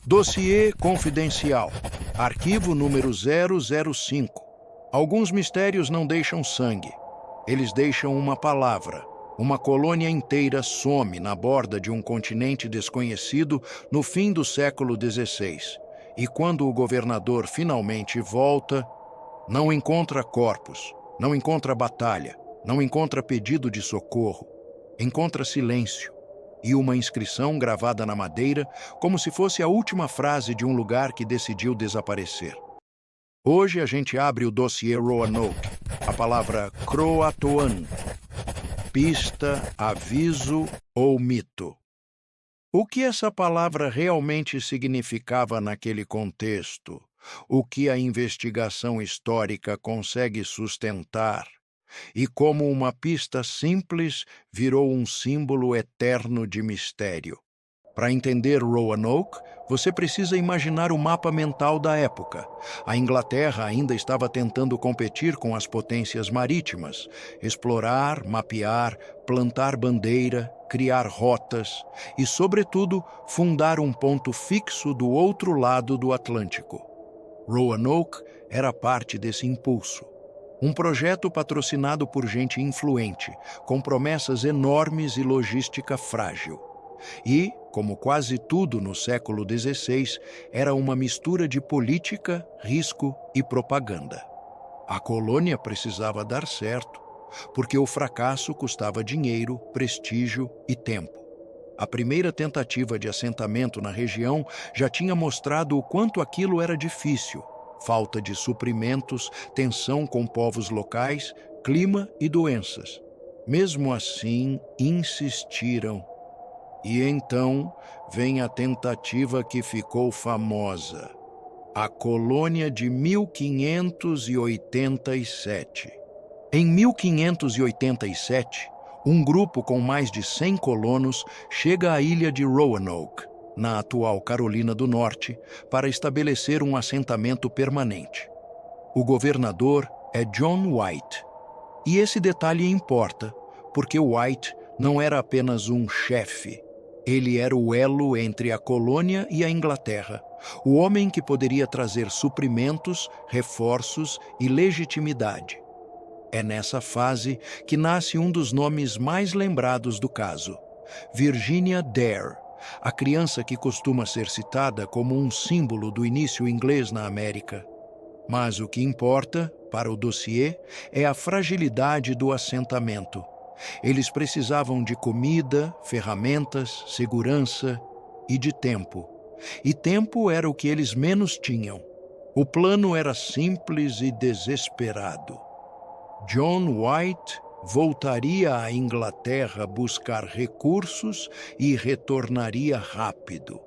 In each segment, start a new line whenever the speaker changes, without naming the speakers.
Dossiê confidencial. Arquivo número 005. Alguns mistérios não deixam sangue. Eles deixam uma palavra. Uma colônia inteira some na borda de um continente desconhecido no fim do século XVI. E quando o governador finalmente volta, não encontra corpos, não encontra batalha, não encontra pedido de socorro. Encontra silêncio e uma inscrição gravada na madeira, como se fosse a última frase de um lugar que decidiu desaparecer. Hoje a gente abre o dossiê Roanoke, a palavra Croatoan, pista, aviso ou mito. O que essa palavra realmente significava naquele contexto? O que a investigação histórica consegue sustentar? E como uma pista simples virou um símbolo eterno de mistério. Para entender Roanoke, você precisa imaginar o mapa mental da época. A Inglaterra ainda estava tentando competir com as potências marítimas, explorar, mapear, plantar bandeira, criar rotas e, sobretudo, fundar um ponto fixo do outro lado do Atlântico. Roanoke era parte desse impulso. Um projeto patrocinado por gente influente, com promessas enormes e logística frágil. E, como quase tudo no século XVI, era uma mistura de política, risco e propaganda. A colônia precisava dar certo, porque o fracasso custava dinheiro, prestígio e tempo. A primeira tentativa de assentamento na região já tinha mostrado o quanto aquilo era difícil. Falta de suprimentos, tensão com povos locais, clima e doenças. Mesmo assim, insistiram. E então vem a tentativa que ficou famosa, a colônia de 1587. Em 1587, um grupo com mais de 100 colonos chega à ilha de Roanoke, na atual Carolina do Norte, para estabelecer um assentamento permanente. O governador é John White. E esse detalhe importa, porque White não era apenas um chefe. Ele era o elo entre a colônia e a Inglaterra, o homem que poderia trazer suprimentos, reforços e legitimidade. É nessa fase que nasce um dos nomes mais lembrados do caso, Virginia Dare, a criança que costuma ser citada como um símbolo do início inglês na América. Mas o que importa, para o dossiê, é a fragilidade do assentamento. Eles precisavam de comida, ferramentas, segurança e de tempo. E tempo era o que eles menos tinham. O plano era simples e desesperado. John White voltaria à Inglaterra buscar recursos e retornaria rápido.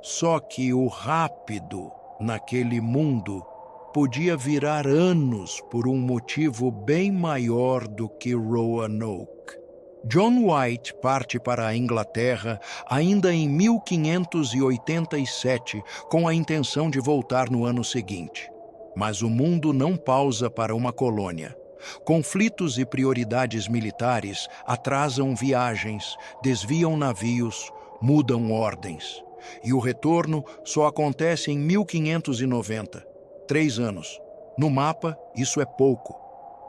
Só que o rápido, naquele mundo, podia virar anos por um motivo bem maior do que Roanoke. John White parte para a Inglaterra ainda em 1587, com a intenção de voltar no ano seguinte. Mas o mundo não pausa para uma colônia. Conflitos e prioridades militares atrasam viagens, desviam navios, mudam ordens. E o retorno só acontece em 1590. 3 anos. No mapa, isso é pouco.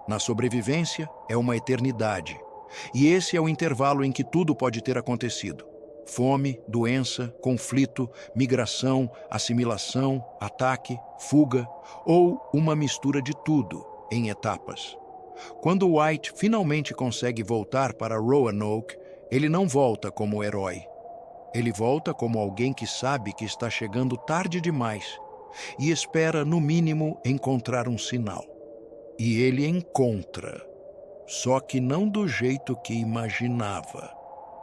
Na sobrevivência, é uma eternidade. E esse é o intervalo em que tudo pode ter acontecido. Fome, doença, conflito, migração, assimilação, ataque, fuga, ou uma mistura de tudo, em etapas. Quando White finalmente consegue voltar para Roanoke, ele não volta como herói. Ele volta como alguém que sabe que está chegando tarde demais e espera, no mínimo, encontrar um sinal. E ele encontra, só que não do jeito que imaginava.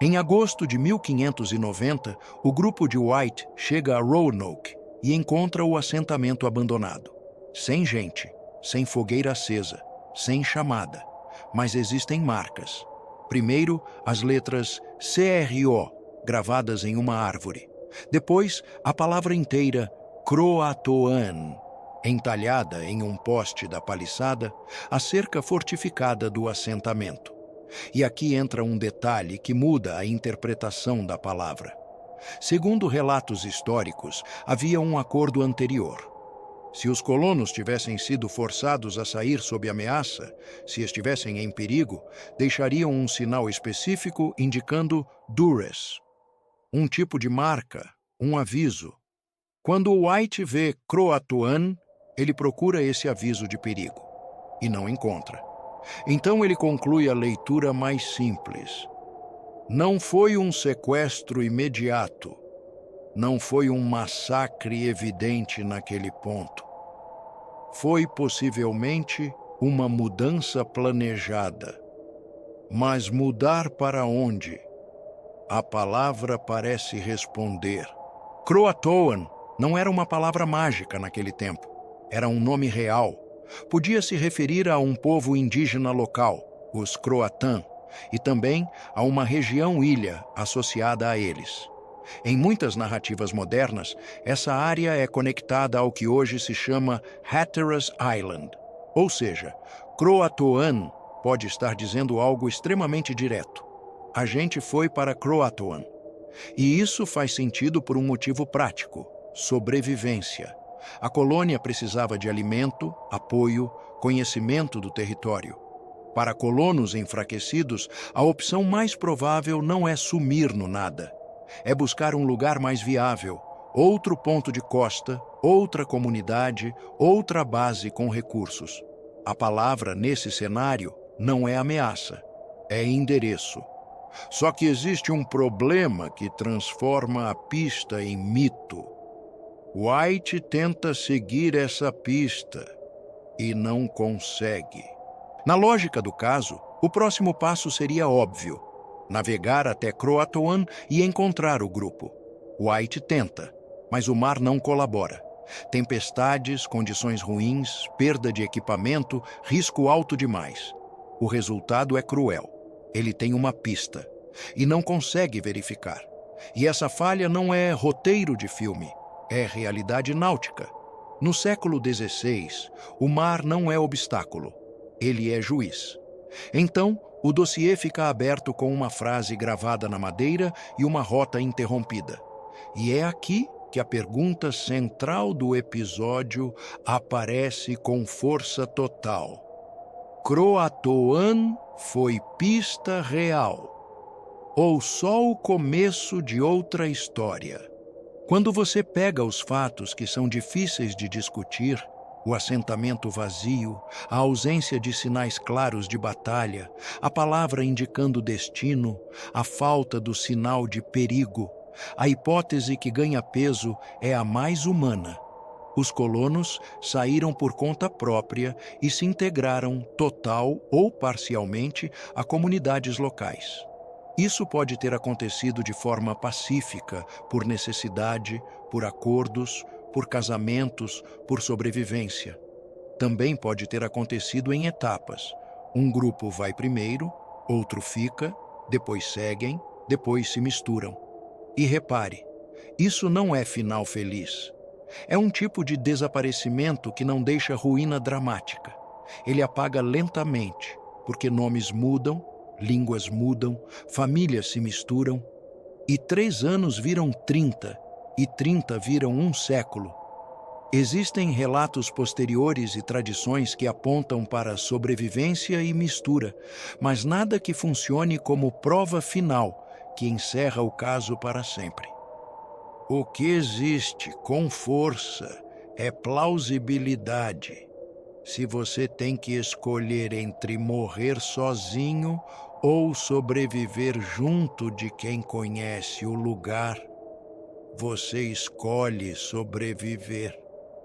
Em agosto de 1590, o grupo de White chega a Roanoke e encontra o assentamento abandonado. Sem gente, sem fogueira acesa, sem chamada, mas existem marcas. Primeiro, as letras CRO, gravadas em uma árvore. Depois, a palavra inteira Croatoan, entalhada em um poste da paliçada, a cerca fortificada do assentamento. E aqui entra um detalhe que muda a interpretação da palavra. Segundo relatos históricos, havia um acordo anterior. Se os colonos tivessem sido forçados a sair sob ameaça, se estivessem em perigo, deixariam um sinal específico indicando duress, um tipo de marca, um aviso. Quando o White vê Croatoan, ele procura esse aviso de perigo e não encontra. Então ele conclui a leitura mais simples. Não foi um sequestro imediato. Não foi um massacre evidente naquele ponto. Foi possivelmente uma mudança planejada. Mas mudar para onde? A palavra parece responder. Croatoan não era uma palavra mágica naquele tempo. Era um nome real. Podia se referir a um povo indígena local, os Croatã, e também a uma região-ilha associada a eles. Em muitas narrativas modernas, essa área é conectada ao que hoje se chama Hatteras Island, ou seja, Croatoan pode estar dizendo algo extremamente direto. A gente foi para Croatoan. E isso faz sentido por um motivo prático: sobrevivência. A colônia precisava de alimento, apoio, conhecimento do território. Para colonos enfraquecidos, a opção mais provável não é sumir no nada. É buscar um lugar mais viável, outro ponto de costa, outra comunidade, outra base com recursos. A palavra, nesse cenário, não é ameaça, é endereço. Só que existe um problema que transforma a pista em mito. White tenta seguir essa pista e não consegue. Na lógica do caso, o próximo passo seria óbvio: navegar até Croatoan e encontrar o grupo. White tenta, mas o mar não colabora. Tempestades, condições ruins, perda de equipamento, risco alto demais. O resultado é cruel. Ele tem uma pista e não consegue verificar. E essa falha não é roteiro de filme, é realidade náutica. No século XVI, o mar não é obstáculo, ele é juiz. Então, o dossiê fica aberto com uma frase gravada na madeira e uma rota interrompida. E é aqui que a pergunta central do episódio aparece com força total. Croatoan foi pista real ou só o começo de outra história? Quando você pega os fatos que são difíceis de discutir, o assentamento vazio, a ausência de sinais claros de batalha, a palavra indicando destino, a falta do sinal de perigo, a hipótese que ganha peso é a mais humana. Os colonos saíram por conta própria e se integraram total ou parcialmente a comunidades locais. Isso pode ter acontecido de forma pacífica, por necessidade, por acordos, por casamentos, por sobrevivência. Também pode ter acontecido em etapas. Um grupo vai primeiro, outro fica, depois seguem, depois se misturam. E repare, isso não é final feliz. É um tipo de desaparecimento que não deixa ruína dramática. Ele apaga lentamente, porque nomes mudam, línguas mudam, famílias se misturam. E 3 anos viram 30, e 30 viram um século. Existem relatos posteriores e tradições que apontam para sobrevivência e mistura, mas nada que funcione como prova final, que encerra o caso para sempre. O que existe com força é plausibilidade. Se você tem que escolher entre morrer sozinho ou sobreviver junto de quem conhece o lugar, você escolhe sobreviver.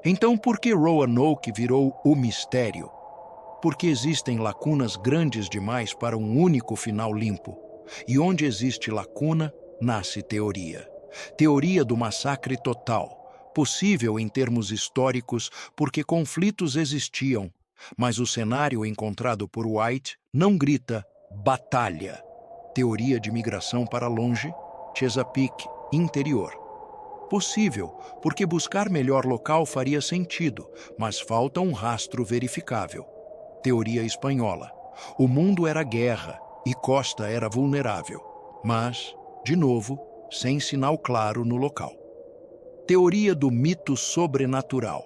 Então, por que Roanoke virou o mistério? Porque existem lacunas grandes demais para um único final limpo. E onde existe lacuna, nasce teoria. Teoria do massacre total, possível em termos históricos porque conflitos existiam, mas o cenário encontrado por White não grita batalha. Teoria de migração para longe, Chesapeake, interior. Possível, porque buscar melhor local faria sentido, mas falta um rastro verificável. Teoria espanhola. O mundo era guerra e Costa era vulnerável. Mas, de novo, sem sinal claro no local. Teoria do mito sobrenatural.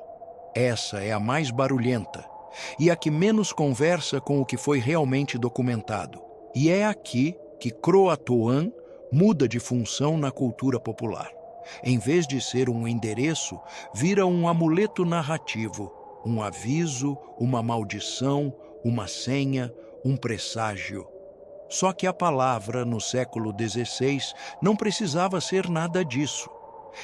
Essa é a mais barulhenta e a que menos conversa com o que foi realmente documentado. E é aqui que Croatoan muda de função na cultura popular. Em vez de ser um endereço, vira um amuleto narrativo, um aviso, uma maldição, uma senha, um presságio. Só que a palavra, no século XVI, não precisava ser nada disso.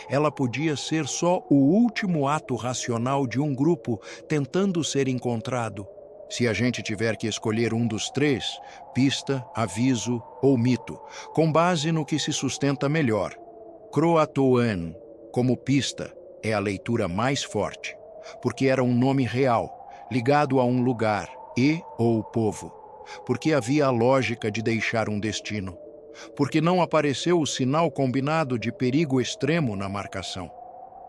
Ela podia ser só o último ato racional de um grupo tentando ser encontrado. Se a gente tiver que escolher um dos três, pista, aviso ou mito, com base no que se sustenta melhor. Croatoan, como pista, é a leitura mais forte, porque era um nome real, ligado a um lugar ou povo, porque havia a lógica de deixar um destino, porque não apareceu o sinal combinado de perigo extremo na marcação.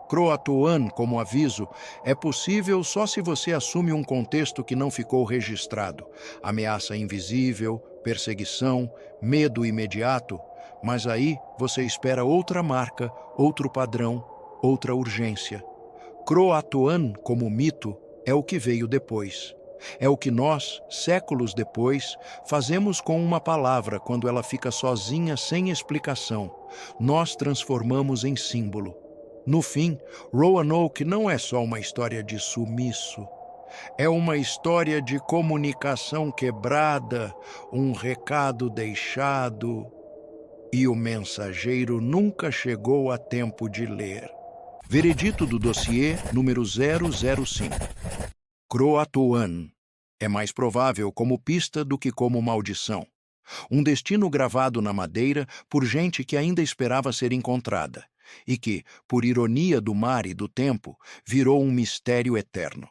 Croatoan, como aviso, é possível só se você assume um contexto que não ficou registrado. Ameaça invisível, perseguição, medo imediato, mas aí você espera outra marca, outro padrão, outra urgência. Croatoan, como mito, é o que veio depois. É o que nós, séculos depois, fazemos com uma palavra quando ela fica sozinha sem explicação. Nós transformamos em símbolo. No fim, Roanoke não é só uma história de sumiço. É uma história de comunicação quebrada, um recado deixado, e o mensageiro nunca chegou a tempo de ler. Veredito do dossiê número 005. Croatoan. É mais provável como pista do que como maldição. Um destino gravado na madeira por gente que ainda esperava ser encontrada e que, por ironia do mar e do tempo, virou um mistério eterno.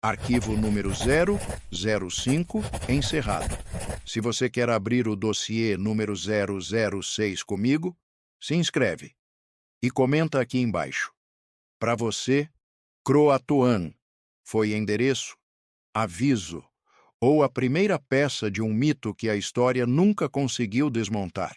Arquivo número 005, encerrado. Se você quer abrir o dossiê número 006 comigo, se inscreve e comenta aqui embaixo. Para você, Croatoan foi endereço, aviso ou a primeira peça de um mito que a história nunca conseguiu desmontar.